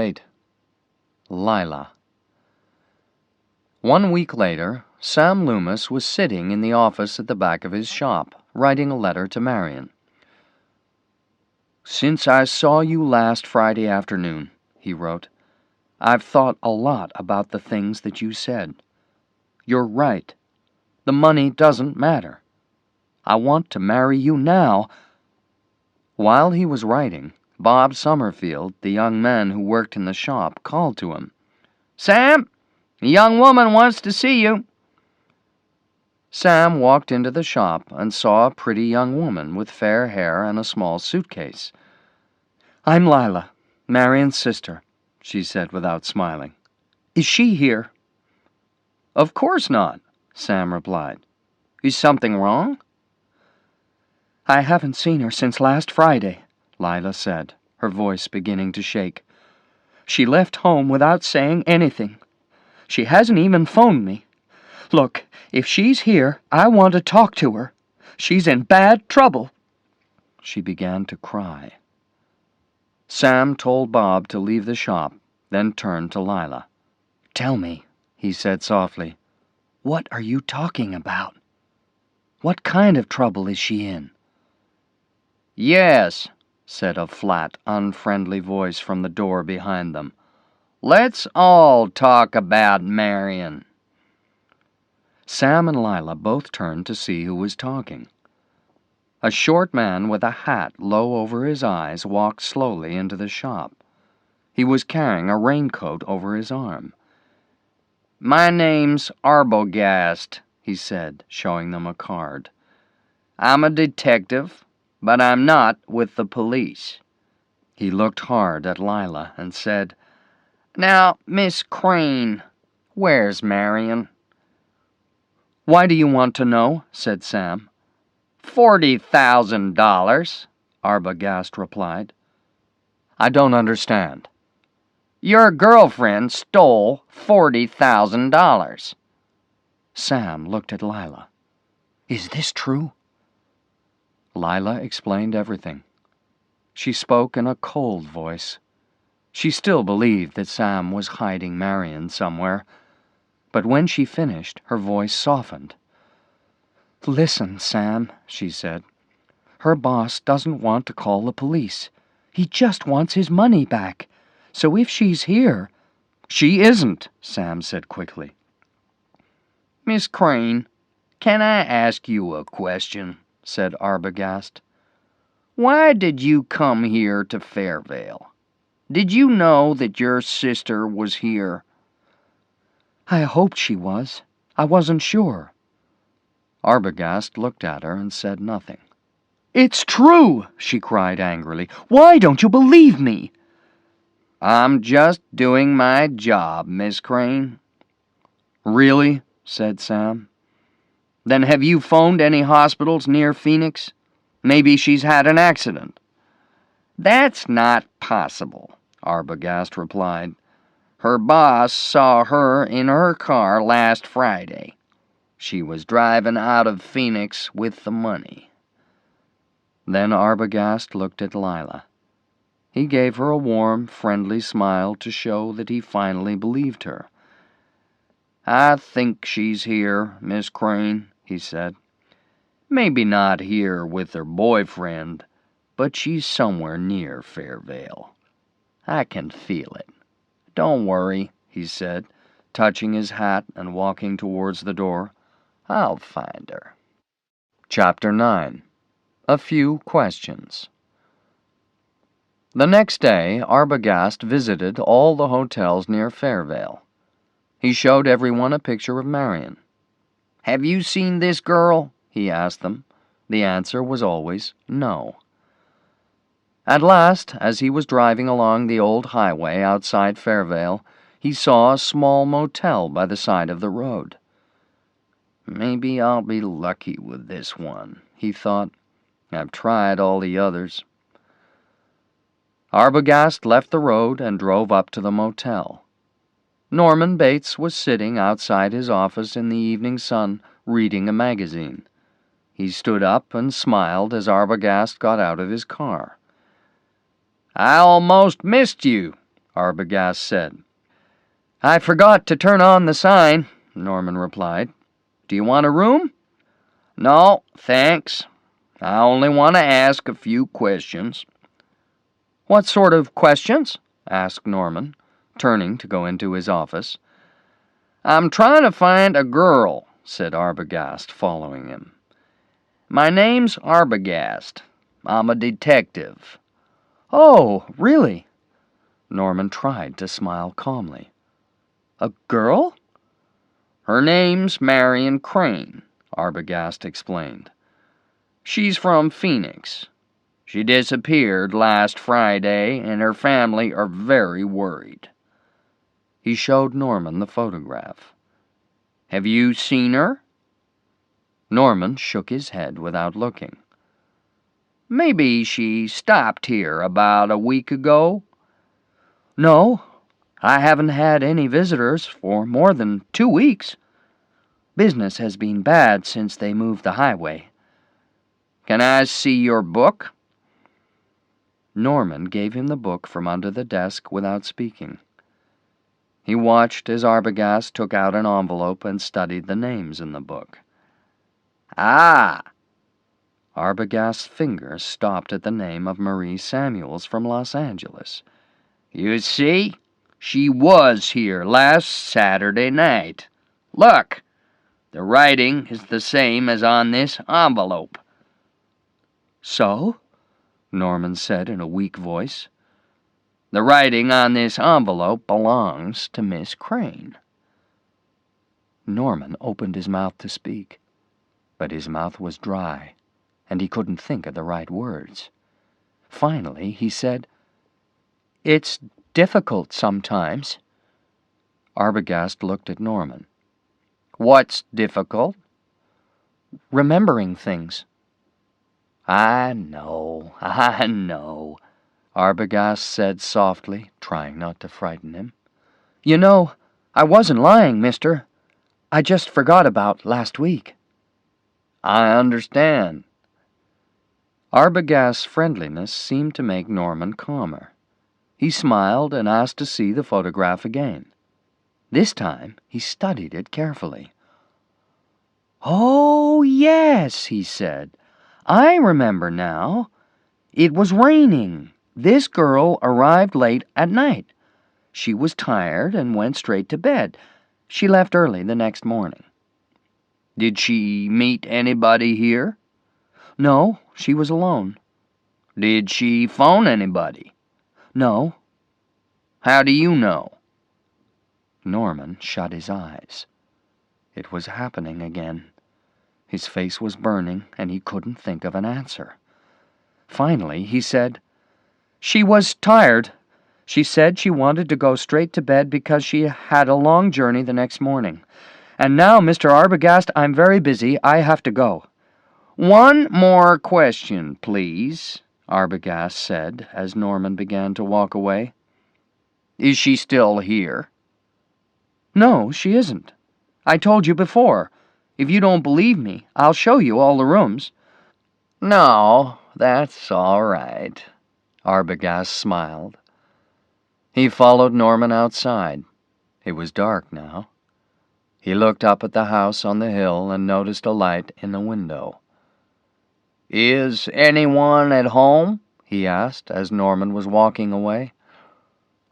8. Lila. 1 week later, Sam Loomis was sitting in the office at the back of his shop, writing a letter to Marion. "Since I saw you last Friday afternoon," he wrote, "I've thought a lot about the things that you said. You're right. The money doesn't matter. I want to marry you now." While he was writing, Bob Summerfield, the young man who worked in the shop, called to him. "Sam, a young woman wants to see you." Sam walked into the shop and saw a pretty young woman with fair hair and a small suitcase. "I'm Lila, Marion's sister," she said without smiling. "Is she here?" "Of course not," Sam replied. "Is something wrong?" "I haven't seen her since last Friday," Lila said, her voice beginning to shake. "She left home without saying anything. She hasn't even phoned me. Look, if she's here, I want to talk to her. She's in bad trouble." She began to cry. Sam told Bob to leave the shop, then turned to Lila. "Tell me," he said softly, "what are you talking about? What kind of trouble is she in?" "Yes," said a flat, unfriendly voice from the door behind them. "Let's all talk about Marion." Sam and Lila both turned to see who was talking. A short man with a hat low over his eyes walked slowly into the shop. He was carrying a raincoat over his arm. "My name's Arbogast," he said, showing them a card. "I'm a detective, but I'm not with the police." He looked hard at Lila and said, "Now, Miss Crane, where's Marion?" "Why do you want to know?" said Sam. $40,000, Arbogast replied. "I don't understand." "Your girlfriend stole $40,000. Sam looked at Lila. "Is this true?" Lila explained everything. She spoke in a cold voice. She still believed that Sam was hiding Marion somewhere, but when she finished, her voice softened. "Listen, Sam," she said. "Her boss doesn't want to call the police. He just wants his money back. So if she's here—" "She isn't," Sam said quickly. "Miss Crane, can I ask you a question?" said Arbogast. "Why did you come here to Fairvale? Did you know that your sister was here?" "I hoped she was. I wasn't sure." Arbogast looked at her and said nothing. "It's true!" she cried angrily. "Why don't you believe me?" "I'm just doing my job, Miss Crane." "Really?" said Sam. "Then have you phoned any hospitals near Phoenix? Maybe she's had an accident." "That's not possible," Arbogast replied. "Her boss saw her in her car last Friday. She was driving out of Phoenix with the money." Then Arbogast looked at Lila. He gave her a warm, friendly smile to show that he finally believed her. "I think she's here, Miss Crane," he said. "Maybe not here with her boyfriend, but she's somewhere near Fairvale. I can feel it. Don't worry," he said, touching his hat and walking towards the door. "I'll find her." Chapter 9. A Few Questions. The next day, Arbogast visited all the hotels near Fairvale. He showed everyone a picture of Marion. "Have you seen this girl?" he asked them. The answer was always no. At last, as he was driving along the old highway outside Fairvale, he saw a small motel by the side of the road. "Maybe I'll be lucky with this one," he thought. "I've tried all the others." Arbogast left the road and drove up to the motel. Norman Bates was sitting outside his office in the evening sun, reading a magazine. He stood up and smiled as Arbogast got out of his car. "I almost missed you," Arbogast said. I forgot to turn on the sign, Norman replied. Do you want a room? No, thanks. I only want to ask a few questions. What sort of questions? Asked Norman, turning to go into his office. I'm trying to find a girl, said Arbogast, following him. My name's Arbogast. I'm a detective. Oh, really? Norman tried to smile calmly. A girl? Her name's Marion Crane, Arbogast explained. She's from Phoenix. She disappeared last Friday, and her family are very worried. He showed Norman the photograph. Have you seen her? Norman shook his head without looking. Maybe she stopped here about a week ago? No, I haven't had any visitors for more than 2 weeks. Business has been bad since they moved the highway. Can I see your book? Norman gave him the book from under the desk without speaking. He watched as Arbogast took out an envelope and studied the names in the book. Ah! Arbogast's fingers stopped at the name of Marie Samuels from Los Angeles. You see, she was here last Saturday night. Look, the writing is the same as on this envelope. So? Norman said in a weak voice. The writing on this envelope belongs to Miss Crane. Norman opened his mouth to speak, but his mouth was dry, and he couldn't think of the right words. Finally, he said, It's difficult sometimes. Arbogast looked at Norman. What's difficult? Remembering things. I know, Arbogast said softly, trying not to frighten him. You know, I wasn't lying, mister. I just forgot about last week. I understand. Arbogast's friendliness seemed to make Norman calmer. He smiled and asked to see the photograph again. This time he studied it carefully. Oh, yes, he said. I remember now. It was raining. This girl arrived late at night. She was tired and went straight to bed. She left early the next morning. Did she meet anybody here? No, she was alone. Did she phone anybody? No. How do you know? Norman shut his eyes. It was happening again. His face was burning, and he couldn't think of an answer. Finally, he said, She was tired. She said she wanted to go straight to bed because she had a long journey the next morning. And now, Mr. Arbogast, I'm very busy. I have to go. One more question, please, Arbogast said as Norman began to walk away. Is she still here? No, she isn't. I told you before. If you don't believe me, I'll show you all the rooms. No, that's all right, Arbogast smiled. He followed Norman outside. It was dark now. He looked up at the house on the hill and noticed a light in the window. Is anyone at home? He asked as Norman was walking away.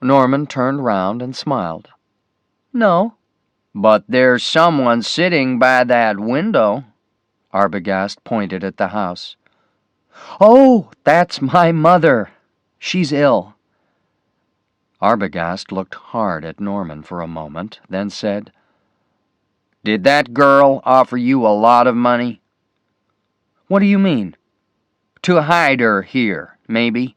Norman turned round and smiled. No. But there's someone sitting by that window. Arbogast pointed at the house. Oh, that's my mother. She's ill. Arbogast looked hard at Norman for a moment, then said, Did that girl offer you a lot of money? What do you mean? To hide her here, maybe.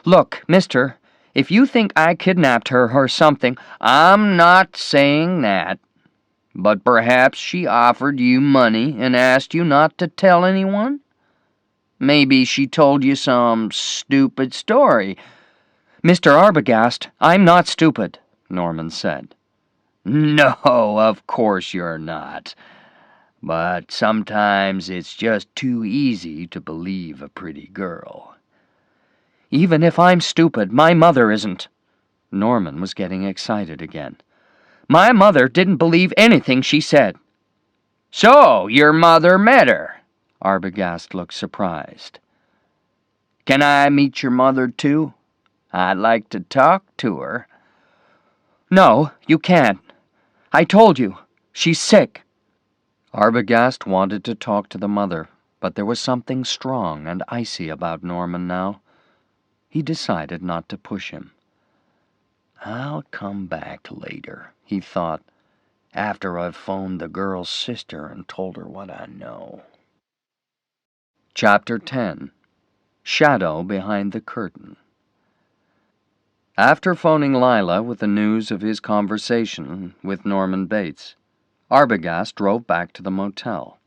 Look, mister, if you think I kidnapped her or something, I'm not saying that. But perhaps she offered you money and asked you not to tell anyone? Maybe she told you some stupid story. Mr. Arbogast, I'm not stupid, Norman said. No, of course you're not. But sometimes it's just too easy to believe a pretty girl. Even if I'm stupid, my mother isn't. Norman was getting excited again. "My mother didn't believe anything she said." "So, your mother met her?" Arbogast looked surprised. "Can I meet your mother, too? I'd like to talk to her." "No, you can't. I told you, she's sick." Arbogast wanted to talk to the mother, but there was something strong and icy about Norman now. He decided not to push him. "I'll come back later," he thought, "after I've phoned the girl's sister and told her what I know." Chapter 10. Shadow Behind the Curtain. After phoning Lila with the news of his conversation with Norman Bates, Arbogast drove back to the motel.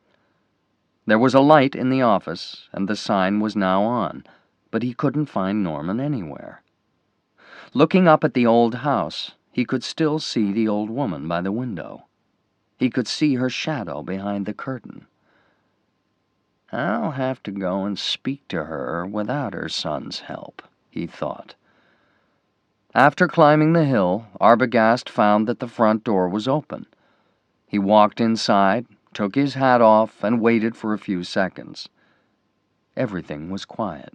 There was a light in the office, and the sign was now on, but he couldn't find Norman anywhere. Looking up at the old house, he could still see the old woman by the window. He could see her shadow behind the curtain. "I'll have to go and speak to her without her son's help," he thought. After climbing the hill, Arbogast found that the front door was open. He walked inside, took his hat off, and waited for a few seconds. Everything was quiet.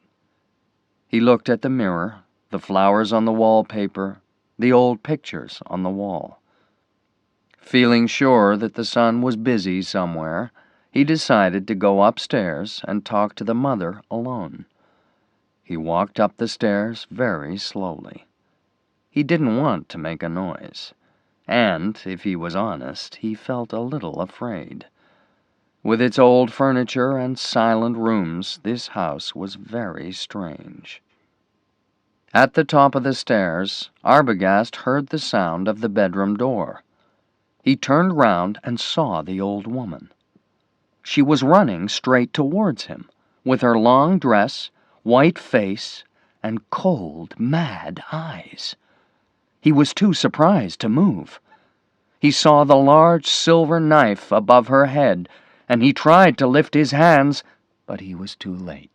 He looked at the mirror, the flowers on the wallpaper, the old pictures on the wall. Feeling sure that the son was busy somewhere, he decided to go upstairs and talk to the mother alone. He walked up the stairs very slowly. He didn't want to make a noise, and, if he was honest, he felt a little afraid. With its old furniture and silent rooms, this house was very strange. At the top of the stairs, Arbogast heard the sound of the bedroom door. He turned round and saw the old woman. She was running straight towards him, with her long dress, white face, and cold, mad eyes. He was too surprised to move. He saw the large silver knife above her head, and he tried to lift his hands, but he was too late.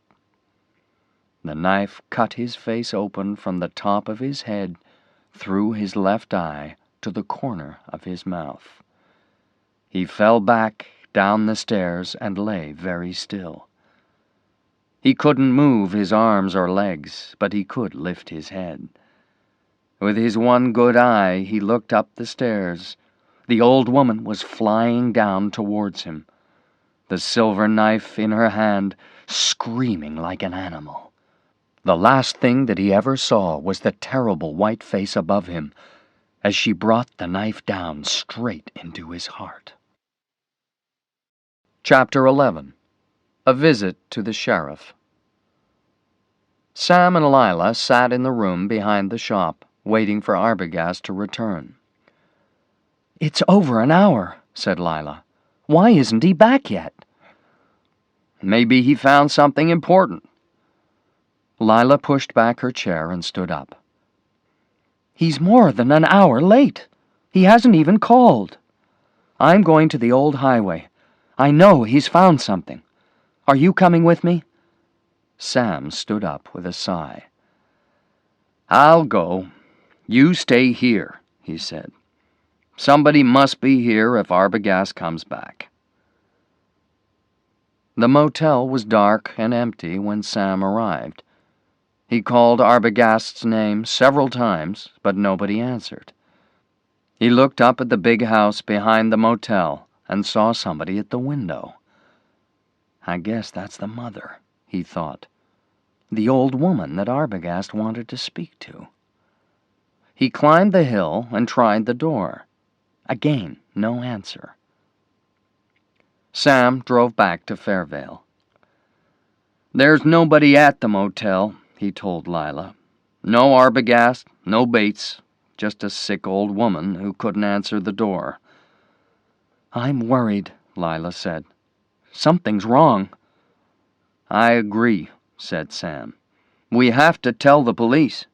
The knife cut his face open from the top of his head, through his left eye, to the corner of his mouth. He fell back down the stairs and lay very still. He couldn't move his arms or legs, but he could lift his head. With his one good eye, he looked up the stairs. The old woman was flying down towards him, the silver knife in her hand, screaming like an animal. The last thing that he ever saw was the terrible white face above him, as she brought the knife down straight into his heart. Chapter 11. A Visit to the Sheriff. Sam and Lila sat in the room behind the shop, waiting for Arbogast to return. "It's over an hour," said Lila. "Why isn't he back yet?" "Maybe he found something important." Lila pushed back her chair and stood up. "He's more than an hour late. He hasn't even called. I'm going to the old highway. I know he's found something. Are you coming with me?" Sam stood up with a sigh. "I'll go. You stay here," he said. "Somebody must be here if Arbogast comes back." The motel was dark and empty when Sam arrived. He called Arbogast's name several times, but nobody answered. He looked up at the big house behind the motel and saw somebody at the window. "I guess that's the mother," he thought. "The old woman that Arbogast wanted to speak to." He climbed the hill and tried the door. Again, no answer. Sam drove back to Fairvale. "There's nobody at the motel," he told Lila. "No Arbogast, no Bates, just a sick old woman who couldn't answer the door." "I'm worried," Lila said. "Something's wrong." "I agree," said Sam. "We have to tell the police.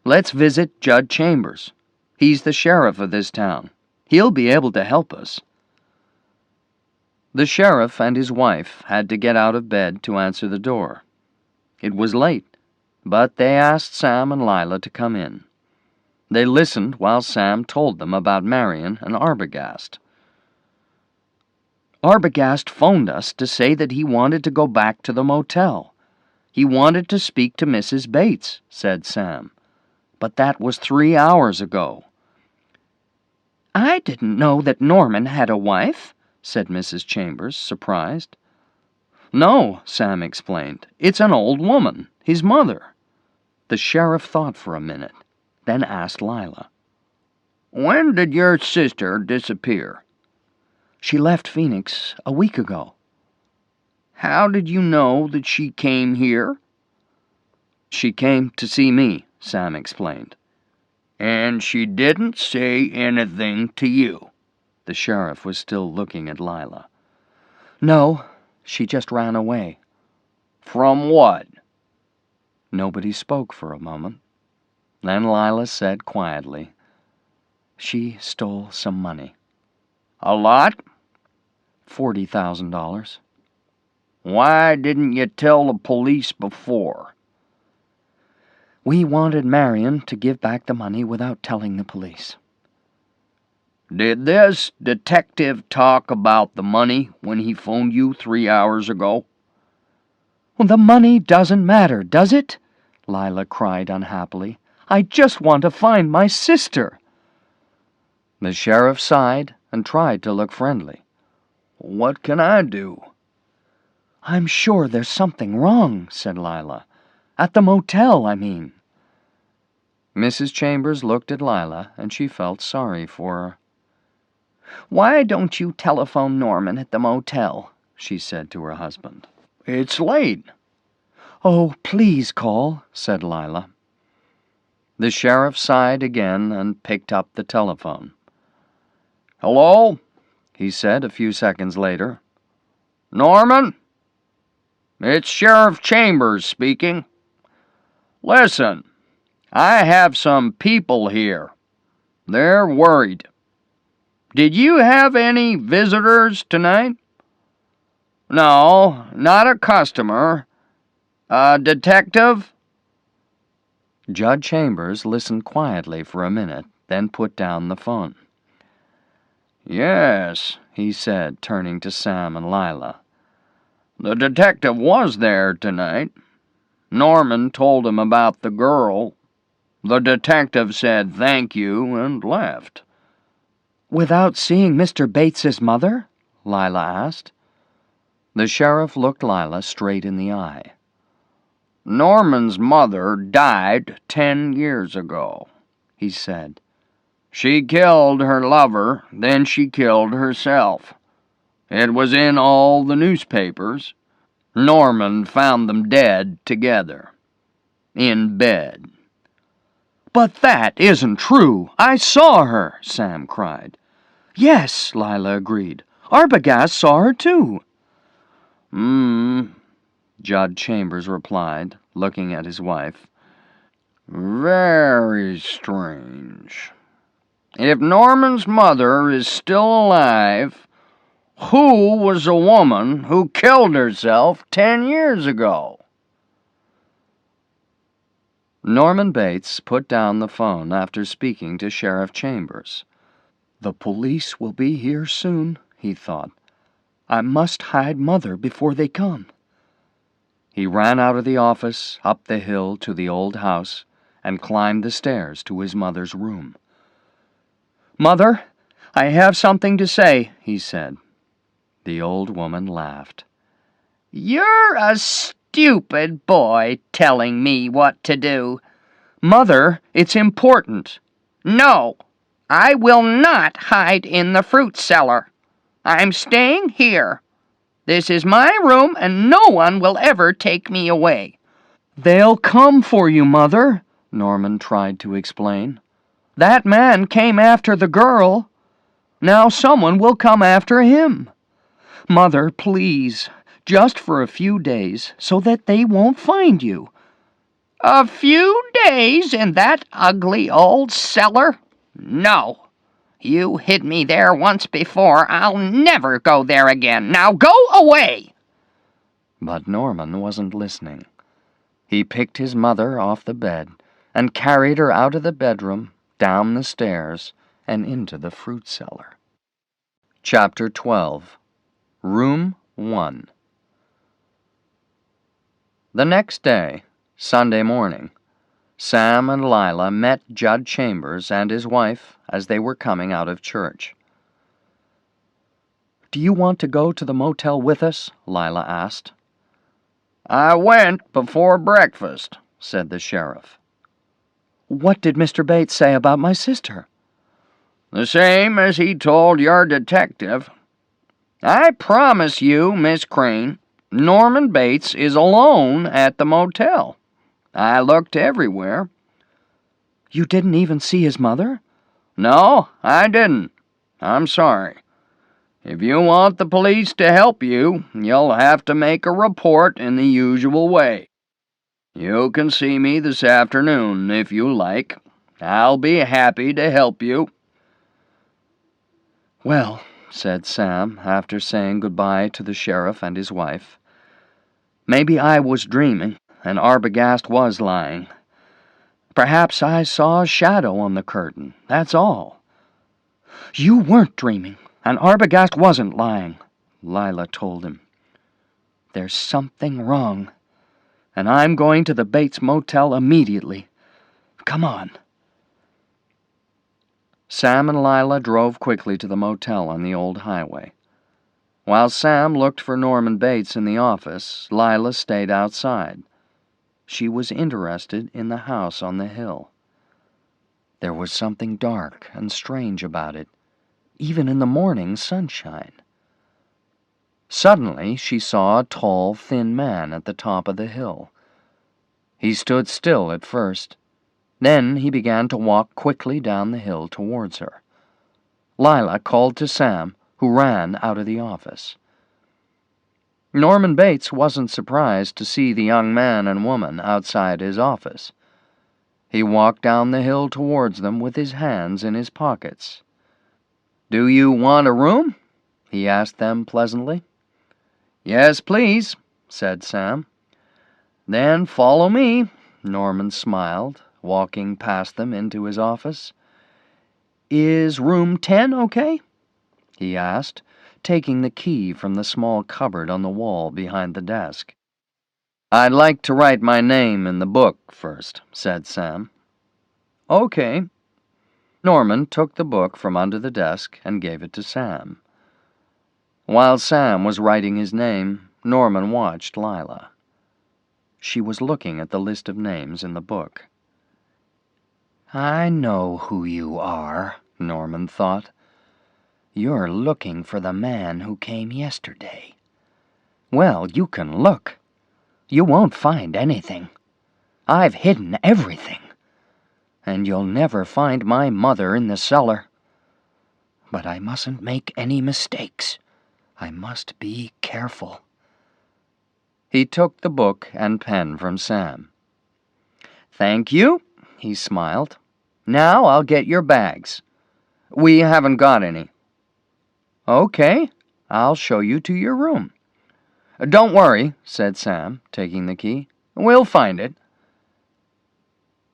Let's visit Judge Chambers. He's the sheriff of this town. He'll be able to help us." The sheriff and his wife had to get out of bed to answer the door. It was late, but they asked Sam and Lila to come in. They listened while Sam told them about Marion and Arbogast. Arbogast phoned us to say that he wanted to go back to the motel. He wanted to speak to Mrs. Bates, said Sam. But that was 3 hours ago. I didn't know that Norman had a wife, said Mrs. Chambers, surprised. No, Sam explained. It's an old woman, his mother. The sheriff thought for a minute, then asked Lila, When did your sister disappear? She left Phoenix a week ago. How did you know that she came here? She came to see me, Sam explained. And she didn't say anything to you? The sheriff was still looking at Lila. No, she just ran away. From what? Nobody spoke for a moment. Then Lila said quietly, She stole some money. A lot? $40,000. Why didn't you tell the police before? We wanted Marion to give back the money without telling the police. Did this detective talk about the money when he phoned you 3 hours ago? Well, the money doesn't matter, does it? Lila cried unhappily. I just want to find my sister. The sheriff sighed and tried to look friendly. What can I do? I'm sure there's something wrong, said Lila. At the motel, I mean. Mrs. Chambers looked at Lila, and she felt sorry for her. Why don't you telephone Norman at the motel? She said to her husband. It's late. Oh, please call, said Lila. The sheriff sighed again and picked up the telephone. Hello? He said a few seconds later. Norman? It's Sheriff Chambers speaking. Listen, I have some people here. They're worried. Did you have any visitors tonight? No, not a customer. A detective? Judge Chambers listened quietly for a minute, then put down the phone. Yes, he said, turning to Sam and Lila. The detective was there tonight. Norman told him about the girl. The detective said thank you and left. Without seeing Mr. Bates's mother? Lila asked. The sheriff looked Lila straight in the eye. Norman's mother died 10 years ago, he said. She killed her lover, then she killed herself. It was in all the newspapers. Norman found them dead together. In bed. But that isn't true. I saw her, Sam cried. Yes, Lila agreed. Arbogast saw her too. Judge Chambers replied, looking at his wife. Very strange. If Norman's mother is still alive, who was the woman who killed herself 10 years ago? Norman Bates put down the phone after speaking to Sheriff Chambers. The police will be here soon, he thought. I must hide Mother before they come. He ran out of the office, up the hill to the old house, and climbed the stairs to his mother's room. Mother, I have something to say, he said. The old woman laughed. You're a stupid boy telling me what to do. Mother, it's important. No, I will not hide in the fruit cellar. I'm staying here. This is my room, and no one will ever take me away. They'll come for you, Mother, Norman tried to explain. That man came after the girl. Now someone will come after him. Mother, please, just for a few days, so that they won't find you. A few days in that ugly old cellar? No. You hid me there once before. I'll never go there again. Now go away! But Norman wasn't listening. He picked his mother off the bed and carried her out of the bedroom, down the stairs, and into the fruit cellar. Chapter 12. Room 1. The next day, Sunday morning, Sam and Lila met Judd Chambers and his wife as they were coming out of church. "Do you want to go to the motel with us?" Lila asked. "I went before breakfast," said the sheriff. "What did Mr. Bates say about my sister?" "The same as he told your detective. I promise you, Miss Crane, Norman Bates is alone at the motel. I looked everywhere." "You didn't even see his mother?" "No, I didn't. I'm sorry. If you want the police to help you, you'll have to make a report in the usual way. You can see me this afternoon, if you like. I'll be happy to help you." "Well," said Sam, after saying goodbye to the sheriff and his wife, "maybe I was dreaming, and Arbogast was lying. Perhaps I saw a shadow on the curtain, that's all." "You weren't dreaming, and Arbogast wasn't lying," Lila told him. "There's something wrong, and I'm going to the Bates Motel immediately. Come on." Sam and Lila drove quickly to the motel on the old highway. While Sam looked for Norman Bates in the office, Lila stayed outside. She was interested in the house on the hill. There was something dark and strange about it, even in the morning sunshine. Suddenly, she saw a tall, thin man at the top of the hill. He stood still at first. Then he began to walk quickly down the hill towards her. Lila called to Sam, who ran out of the office. Norman Bates wasn't surprised to see the young man and woman outside his office. He walked down the hill towards them with his hands in his pockets. "Do you want a room?" he asked them pleasantly. "Yes, please," said Sam. "Then follow me," Norman smiled, walking past them into his office. "Is room 10 okay?" he asked, taking the key from the small cupboard on the wall behind the desk. "I'd like to write my name in the book first," said Sam. "Okay." Norman took the book from under the desk and gave it to Sam. While Sam was writing his name, Norman watched Lila. She was looking at the list of names in the book. "I know who you are," Norman thought. "You're looking for the man who came yesterday. Well, you can look. You won't find anything. I've hidden everything. And you'll never find my mother in the cellar. But I mustn't make any mistakes. I must be careful." He took the book and pen from Sam. "Thank you," he smiled. "Now I'll get your bags. We haven't got any." "Okay, I'll show you to your room." "Don't worry," said Sam, taking the key. "We'll find it."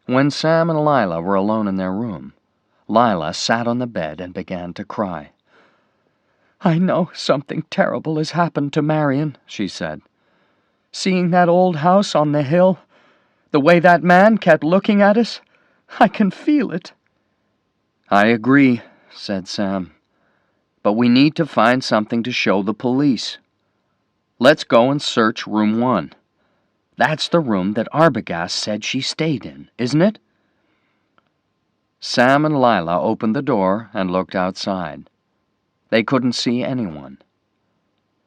When Sam and Lila were alone in their room, Lila sat on the bed and began to cry. "I know something terrible has happened to Marion," she said. "Seeing that old house on the hill, the way that man kept looking at us, I can feel it." "I agree," said Sam. "But we need to find something to show the police. Let's go and search room 1. That's the room that Arbogast said she stayed in, isn't it?" Sam and Lila opened the door and looked outside. They couldn't see anyone.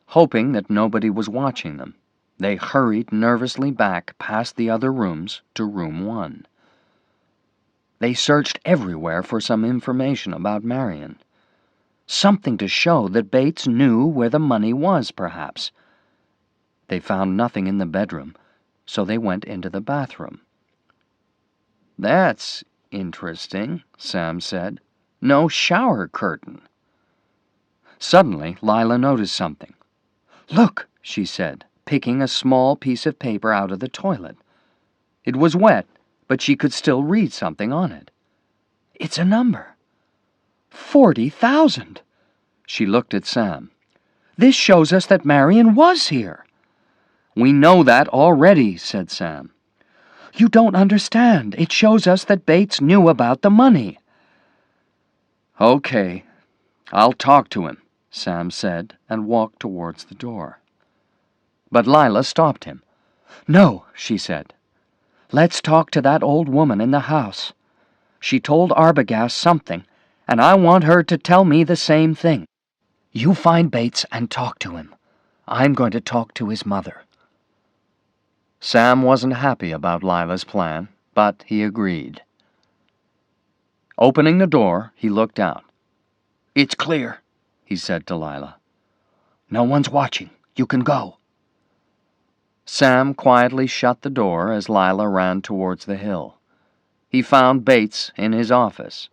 Hoping that nobody was watching them, they hurried nervously back past the other rooms to room 1. They searched everywhere for some information about Marion. Something to show that Bates knew where the money was, perhaps. They found nothing in the bedroom, so they went into the bathroom. "That's interesting," Sam said. "No shower curtain." Suddenly, Lila noticed something. "Look," she said, picking a small piece of paper out of the toilet. It was wet, but she could still read something on it. It's a number. 40,000. She looked at Sam. This shows us that Marion was here. We know that already, said Sam. You don't understand. It shows us that Bates knew about the money. Okay, I'll talk to him, Sam said, and walked towards the door. But Lila stopped him. No, she said. Let's talk to that old woman in the house. She told Arbogast something, and I want her to tell me the same thing. You find Bates and talk to him. I'm going to talk to his mother. Sam wasn't happy about Lila's plan, but he agreed. Opening the door, he looked out. It's clear, he said to Lila. No one's watching. You can go. Sam quietly shut the door as Lila ran towards the hill. He found Bates in his office.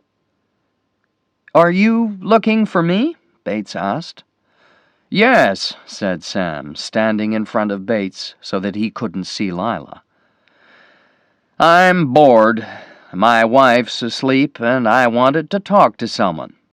Are you looking for me? Bates asked. Yes, said Sam, standing in front of Bates so that he couldn't see Lila. I'm bored. My wife's asleep, and I wanted to talk to someone.